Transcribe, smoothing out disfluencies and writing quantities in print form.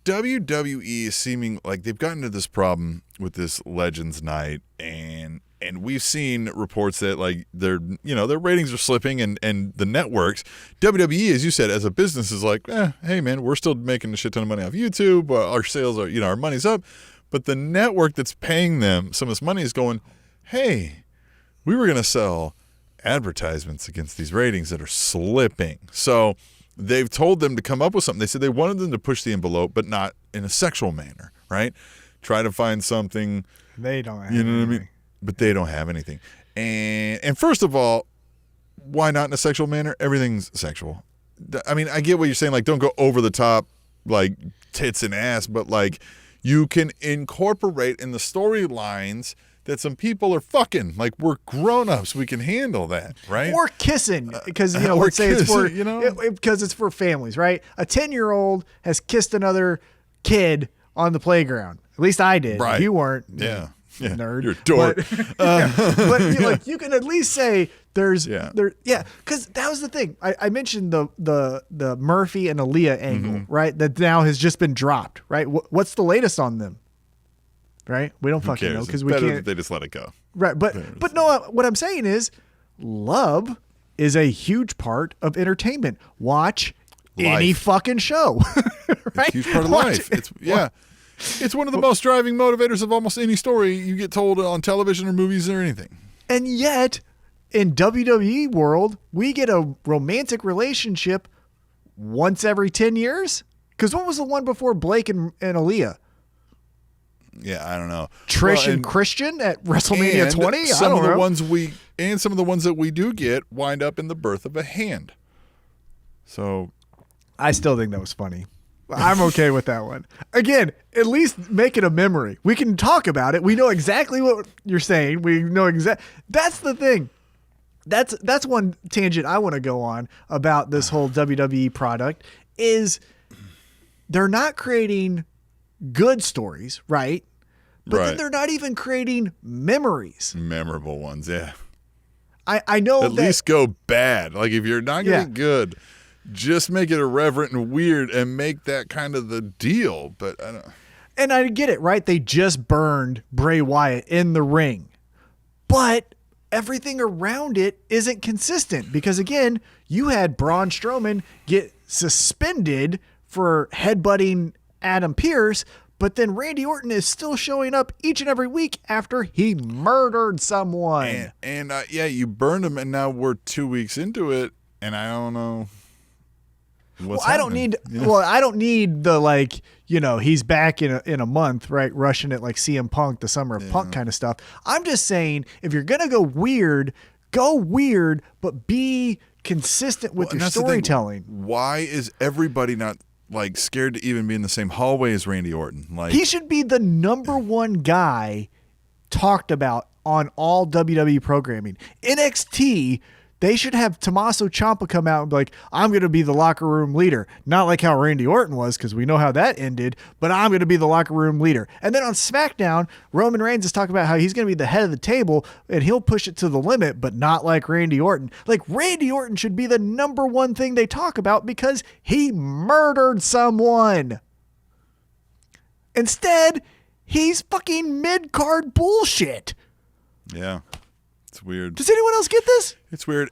WWE is seeming like they've gotten to this problem with this Legends Night, and we've seen reports that like their ratings are slipping, and the networks, WWE, as you said, as a business is like, hey man, we're still making a shit ton of money off YouTube. Our sales are, our money's up, but the network that's paying them some of this money is going, hey, we were going to sell advertisements against these ratings that are slipping. So they've told them to come up with something. They said they wanted them to push the envelope, but not in a sexual manner, right? Try to find something. They don't have anything. What I mean? But they don't have anything. And first of all, why not in a sexual manner? Everything's sexual. I mean, I get what you're saying. Like, don't go over the top, like tits and ass, but like you can incorporate in the storylines that some people are fucking. Like, we're grown-ups. We can handle that, right? Or kissing, because, let's say it's for, because it's for families, right? A 10-year-old has kissed another kid on the playground. At least I did. Right. You weren't. Yeah. Nerd. You're a dork. But you can at least say because that was the thing. I mentioned the Murphy and Aaliyah angle, right? That now has just been dropped, right? What's the latest on them? Right? We don't fucking know because we can't. They just let it go. Right. But no, what I'm saying is love is a huge part of entertainment. Watch any fucking show. Right? It's a huge part of life. It's one of the most driving motivators of almost any story you get told on television or movies or anything. And yet, in WWE world, we get a romantic relationship once every 10 years? Because what was the one before Blake and Aaliyah? Yeah, I don't know. Trish and Christian at WrestleMania 20? Some of the ones that we do get wind up in the birth of a hand. So I still think that was funny. I'm okay with that one. Again, at least make it a memory. We can talk about it. We know exactly what you're saying. We know That's the thing. That's one tangent I want to go on about this whole WWE product is they're not creating good stories, right? But then they're not even creating memories. Memorable ones, yeah. I know at least go bad. Like if you're not getting good, just make it irreverent and weird and make that kind of the deal. But I don't. And I get it, right? They just burned Bray Wyatt in the ring. But everything around it isn't consistent because, again, you had Braun Strowman get suspended for headbutting Adam Pearce, but then Randy Orton is still showing up each and every week after he murdered someone. And you burned him, and now we're 2 weeks into it, and I don't know. I don't need the he's back in a month, right? Rushing it like CM Punk, the Summer of Punk kind of stuff. I'm just saying, if you're going to go weird, but be consistent with your storytelling. Why is everybody not like scared to even be in the same hallway as Randy Orton? Like, he should be the number one guy talked about on all WWE programming. NXT, they should have Tommaso Ciampa come out and be like, I'm going to be the locker room leader. Not like how Randy Orton was, because we know how that ended, but I'm going to be the locker room leader. And then on SmackDown, Roman Reigns is talking about how he's going to be the head of the table and he'll push it to the limit, but not like Randy Orton. Like, Randy Orton should be the number one thing they talk about because he murdered someone. Instead, he's fucking mid-card bullshit. Yeah. It's weird. Does anyone else get this? It's weird.